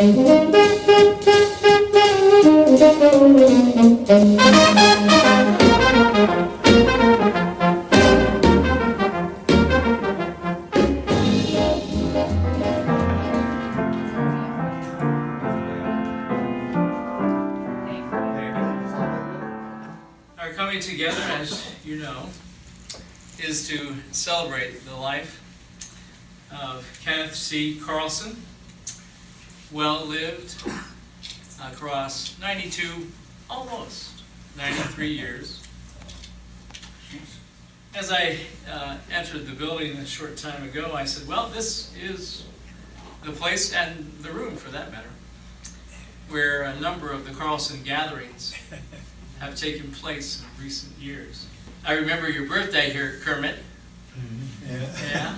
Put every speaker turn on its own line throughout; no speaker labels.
Our coming together, as you know, is to celebrate the life of Kenneth C. Carlson, well-lived across 92, almost 93 years. As I entered the building a short time ago, I said, well, this is the place, and the room for that matter, where a number of the Carlson gatherings have taken place in recent years. I remember your birthday here, Kermit. Yeah.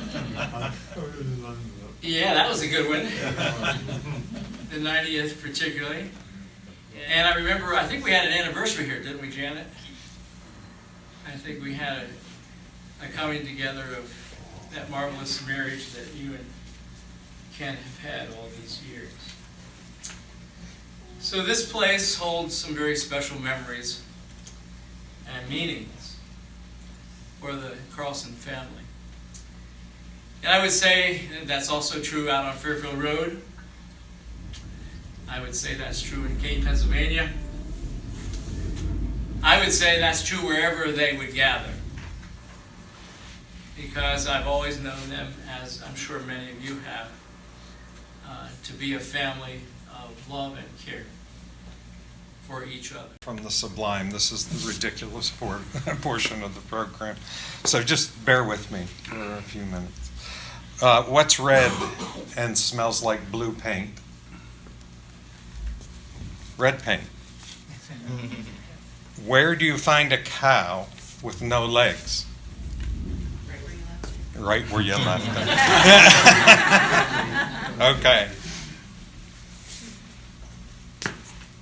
Yeah, that was a good one. The 90th particularly. And I remember, I think we had an anniversary here, didn't we, Janet? I think we had a coming together of that marvelous marriage that you and Ken have had all these years. So this place holds some very special memories and meanings for the Carlson family. And I would say that's also true out on Fairfield Road. I would say that's true in Kane, Pennsylvania. I would say that's true wherever they would gather, because I've always known them, as I'm sure many of you have, to be a family of love and care for each other.
From the sublime, this is the ridiculous portion of the program, so just bear with me for a few minutes. What's red and smells like blue paint? Red paint. Where do you find a cow with no legs? Right where you left it. Okay.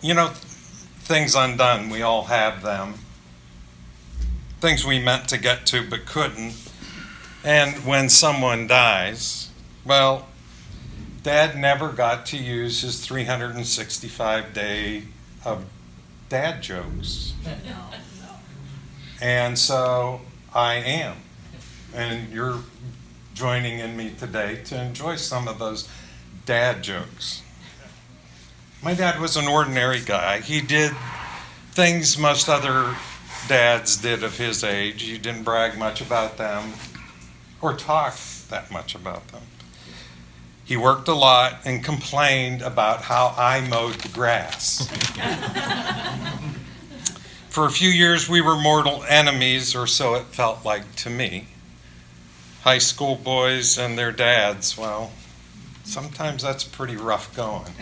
You know, things undone, we all have them. Things we meant to get to but couldn't. And when someone dies, well, Dad never got to use his 365-day of dad jokes. And so I am. And you're joining in me today to enjoy some of those dad jokes. My dad was an ordinary guy. He did things most other dads did of his age. He didn't brag much about them or talk that much about them. He worked a lot and complained about how I mowed the grass. For a few years, we were mortal enemies, or so it felt like to me. High school boys and their dads, well, sometimes that's pretty rough going.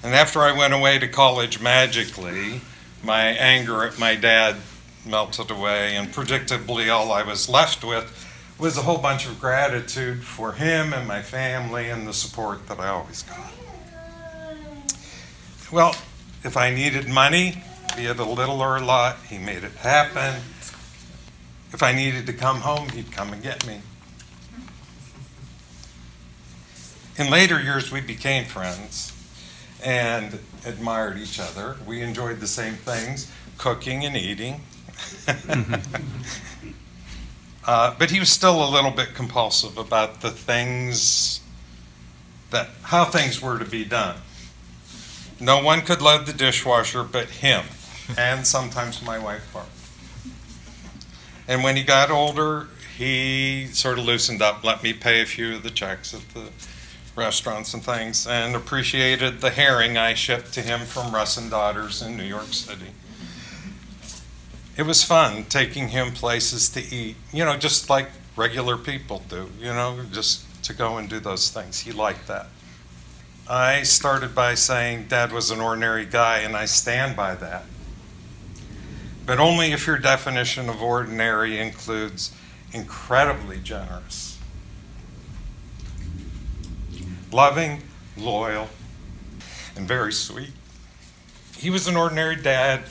And after I went away to college magically, my anger at my dad melted away, and predictably all I was left with was a whole bunch of gratitude for him and my family and the support that I always got. Well, if I needed money, be it a little or a lot, he made it happen. If I needed to come home, he'd come and get me. In later years, we became friends and admired each other. We enjoyed the same things, cooking and eating. But he was still a little bit compulsive about the things how things were to be done. No one could load the dishwasher but him, and sometimes my wife Barb. And when he got older, he sort of loosened up, let me pay a few of the checks at the restaurants and things, and appreciated the herring I shipped to him from Russ and Daughters in New York City. It was fun taking him places to eat, just like regular people do, just to go and do those things. He liked that. I started by saying Dad was an ordinary guy, and I stand by that. But only if your definition of ordinary includes incredibly generous, loving, loyal, and very sweet. He was an ordinary dad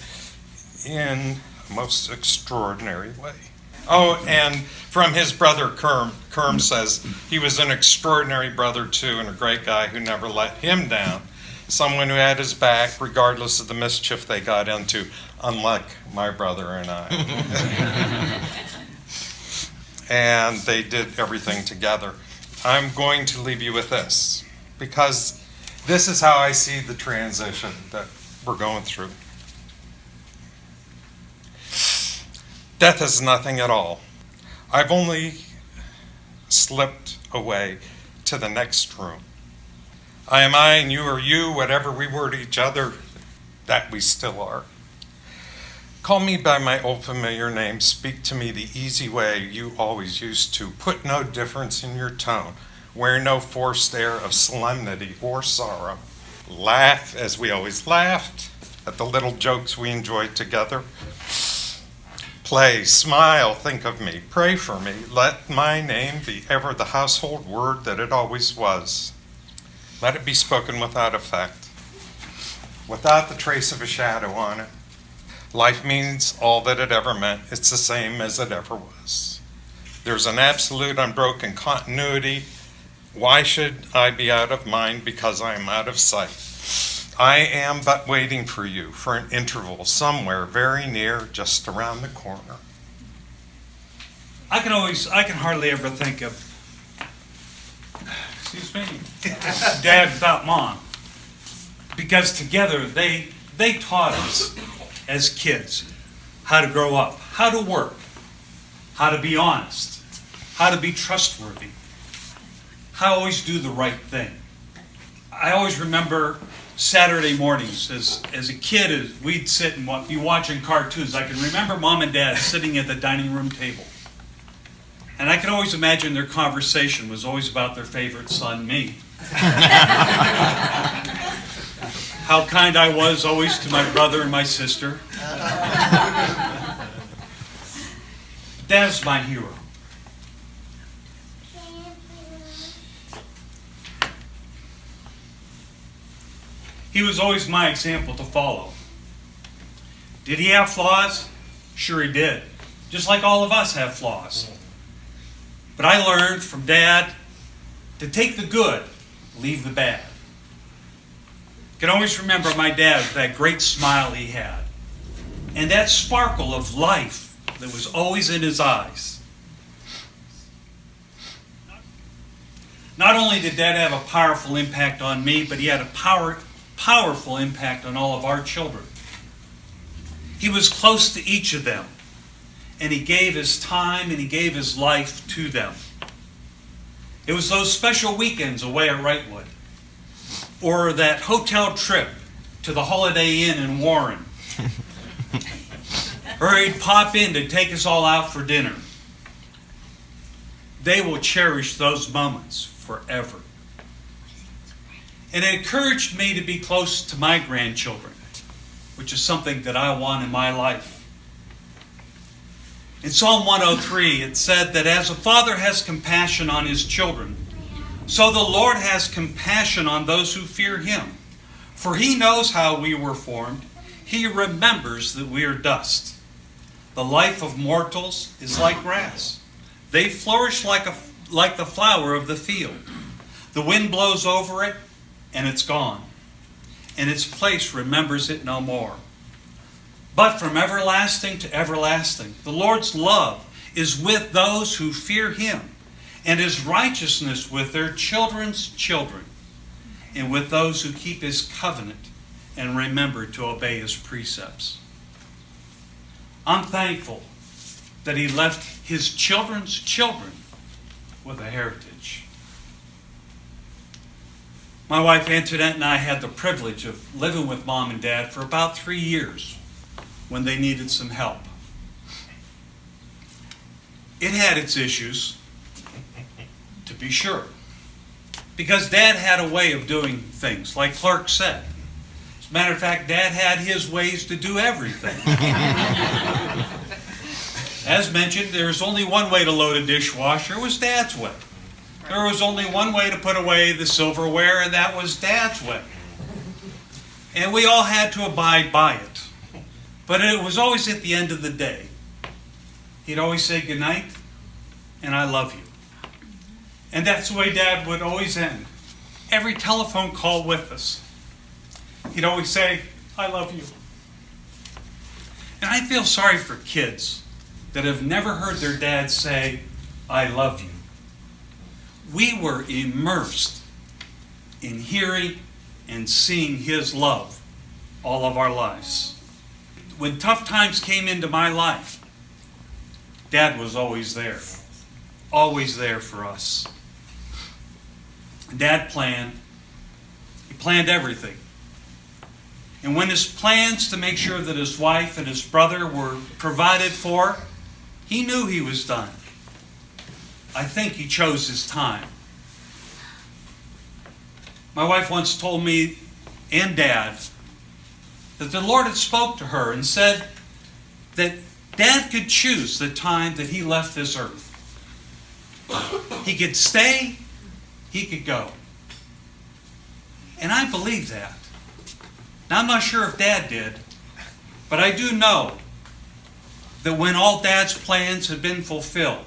in a most extraordinary way. Oh, and from his brother Kerm says he was an extraordinary brother too, and a great guy who never let him down. Someone who had his back regardless of the mischief they got into, unlike my brother and I. And they did everything together. I'm going to leave you with this, because this is how I see the transition that we're going through. Death is nothing at all. I've only slipped away to the next room. I am I and you are you, whatever we were to each other, that we still are. Call me by my old familiar name, speak to me the easy way you always used to. Put no difference in your tone, wear no forced air of solemnity or sorrow. Laugh as we always laughed at the little jokes we enjoyed together. Play, smile, think of me, pray for me. Let my name be ever the household word that it always was. Let it be spoken without effect, without the trace of a shadow on it. Life means all that it ever meant. It's the same as it ever was. There's an absolute unbroken continuity. Why should I be out of mind because I am out of sight? I am but waiting for you, for an interval somewhere very near, just around the corner.
I can hardly ever think of, excuse me, Dad without Mom. Because together they taught us as kids how to grow up, how to work, how to be honest, how to be trustworthy, how to always do the right thing. I always remember Saturday mornings as a kid, we'd sit and be watching cartoons. I can remember Mom and Dad sitting at the dining room table. And I can always imagine their conversation was always about their favorite son, me. How kind I was always to my brother and my sister. Dad's my hero. He was always my example to follow. Did he have flaws? Sure he did. Just like all of us have flaws. But I learned from Dad to take the good, leave the bad. I can always remember my dad with that great smile he had, and that sparkle of life that was always in his eyes. Not only did Dad have a powerful impact on me, but he had a powerful impact on all of our children. He was close to each of them, and he gave his time and he gave his life to them. It was those special weekends away at Wrightwood, or that hotel trip to the Holiday Inn in Warren, or he'd pop in to take us all out for dinner. They will cherish those moments forever. And it encouraged me to be close to my grandchildren, which is something that I want in my life. In Psalm 103, it said that as a father has compassion on his children, so the Lord has compassion on those who fear him. For he knows how we were formed. He remembers that we are dust. The life of mortals is like grass. They flourish like the flower of the field. The wind blows over it, and it's gone, and its place remembers it no more. But from everlasting to everlasting, the Lord's love is with those who fear him, and his righteousness with their children's children, and with those who keep his covenant and remember to obey his precepts. I'm thankful that he left his children's children with a heritage. My wife Antoinette and I had the privilege of living with Mom and Dad for about 3 years when they needed some help. It had its issues, to be sure, because Dad had a way of doing things, like Clark said. As a matter of fact, Dad had his ways to do everything. As mentioned, there's only one way to load a dishwasher. It was Dad's way. There was only one way to put away the silverware, and that was Dad's way. And we all had to abide by it. But it was always at the end of the day. he'd always say good night and I love you. And that's the way Dad would always end every telephone call with us. He'd always say, I love you. And I feel sorry for kids that have never heard their dad say, I love you. We were immersed in hearing and seeing his love all of our lives. When tough times came into my life, Dad was always there for us. Dad planned. He planned everything. And when his plans to make sure that his wife and his brother were provided for, he knew he was done. I think he chose his time. My wife once told me and Dad that the Lord had spoke to her and said that Dad could choose the time that he left this earth. He could stay, he could go. And I believe that. Now, I'm not sure if Dad did, but I do know that when all Dad's plans had been fulfilled,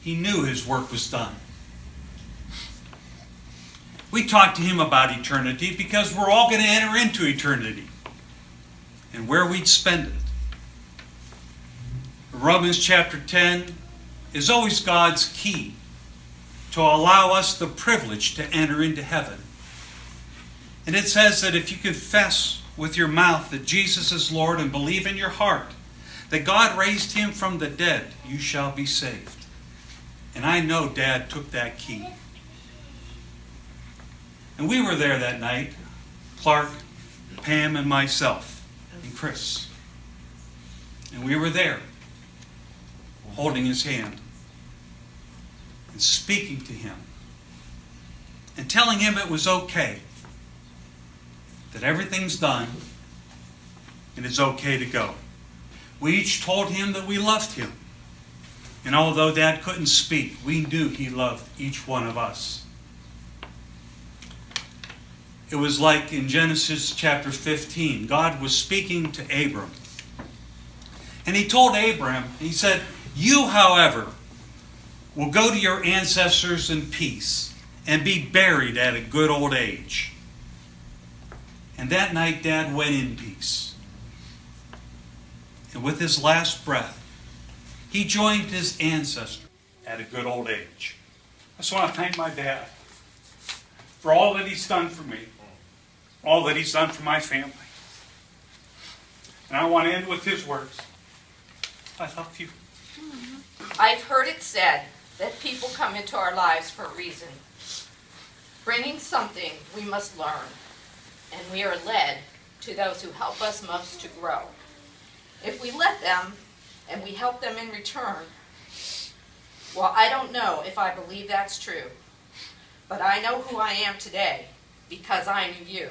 he knew his work was done. We talked to him about eternity because we're all going to enter into eternity and where we'd spend it. Romans chapter 10 is always God's key to allow us the privilege to enter into heaven. And it says that if you confess with your mouth that Jesus is Lord and believe in your heart that God raised him from the dead, you shall be saved. And I know Dad took that key. And we were there that night, Clark, Pam, and myself, and Chris. And we were there, holding his hand and speaking to him and telling him it was okay, that everything's done and it's okay to go. We each told him that we loved him. And although Dad couldn't speak, we knew he loved each one of us. It was like in Genesis chapter 15, God was speaking to Abram. And he told Abram, he said, you, however, will go to your ancestors in peace and be buried at a good old age. And that night, Dad went in peace. And with his last breath, he joined his ancestor at a good old age. I just want to thank my dad for all that he's done for me, all that he's done for my family. And I want to end with his words. I love you.
I've heard it said that people come into our lives for a reason, bringing something we must learn, and we are led to those who help us most to grow. If we let them, and we help them in return, well, I don't know if I believe that's true, but I know who I am today because I knew you.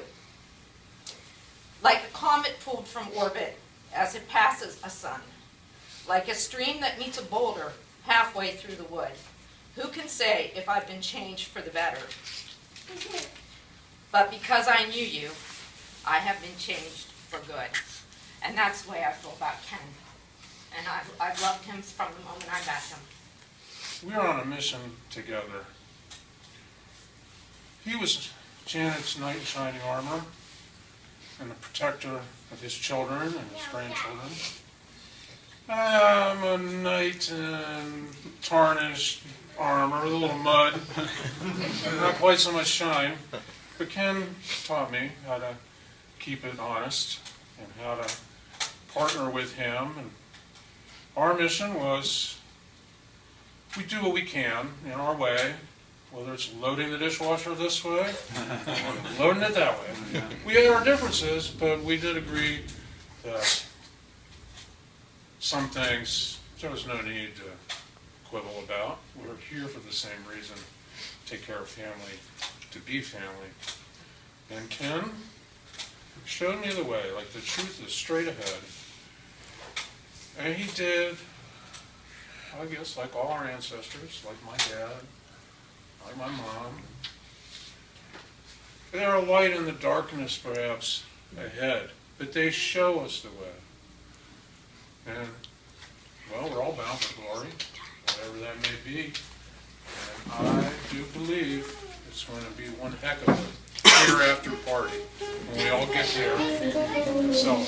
Like a comet pulled from orbit as it passes a sun, like a stream that meets a boulder halfway through the wood. Who can say if I've been changed for the better? But because I knew you, I have been changed for good. And that's the way I feel about Ken. And I've loved him from the moment I met him.
We were on a mission together. He was Janet's knight in shining armor and the protector of his children and his grandchildren. I'm a knight in tarnished armor, a little mud, not quite so much shine. But Ken taught me how to keep it honest and how to partner with him. And our mission was, we do what we can in our way, whether it's loading the dishwasher this way or loading it that way. We had our differences, but we did agree that some things there was no need to quibble about. We were here for the same reason, take care of family, to be family. And Ken showed me the way, like the truth is straight ahead. And he did, I guess, like all our ancestors, like my dad, like my mom. They're a light in the darkness, perhaps, ahead, but they show us the way. And, well, we're all bound for glory. that may be. And I do believe it's going to be one heck of a hereafter party when we all get there. So.